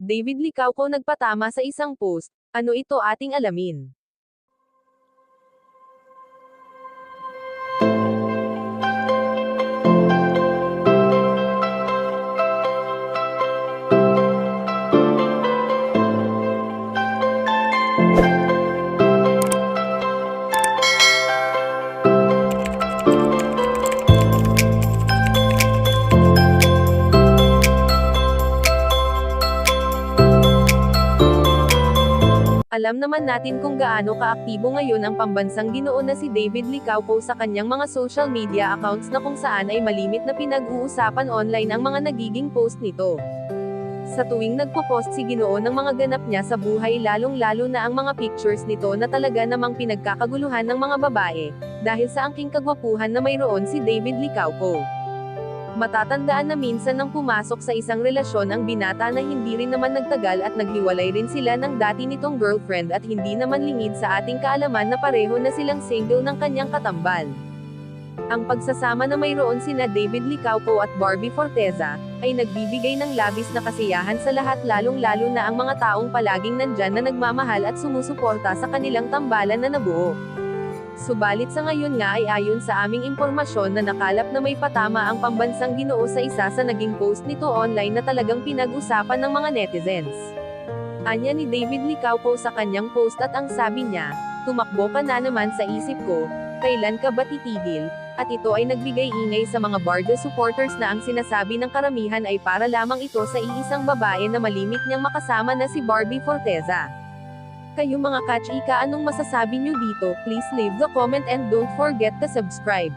David Licauco nagpatama sa isang post. Ano ito ating alamin. Alam naman natin kung gaano kaaktibo ngayon ang pambansang Ginoo na si David Licauco sa kanyang mga social media accounts na kung saan ay malimit na pinag-uusapan online ang mga nagiging post nito. Sa tuwing nagpo-post si Ginoo ng mga ganap niya sa buhay lalong-lalo na ang mga pictures nito na talaga namang pinagkakaguluhan ng mga babae, dahil sa angking kagwapuhan na mayroon si David Licauco. Matatandaan na minsan nang pumasok sa isang relasyon ang binata na hindi rin naman nagtagal at naghiwalay rin sila ng dati nitong girlfriend at hindi naman lingid sa ating kaalaman na pareho na silang single ng kanyang katambal. Ang pagsasama na mayroon sina David Licauco at Barbie Forteza, ay nagbibigay ng labis na kasiyahan sa lahat lalong-lalo na ang mga taong palaging nandyan na nagmamahal at sumusuporta sa kanilang tambalan na nabuo. Subalit sa ngayon nga ay ayon sa aming impormasyon na nakalap na may patama ang pambansang Ginoo sa isa sa naging post nito online na talagang pinag-usapan ng mga netizens. Anya ni David Licauco sa kanyang post at ang sabi niya, "Tumakbo ka na naman sa isip ko, kailan ka ba titigil?" At ito ay nagbigay ingay sa mga Bardo supporters na ang sinasabi ng karamihan ay para lamang ito sa iisang babae na malimit niyang makasama na si Barbie Forteza. Kayo mga ka-chika, anong masasabi nyo dito? Please leave the comment and don't forget to subscribe.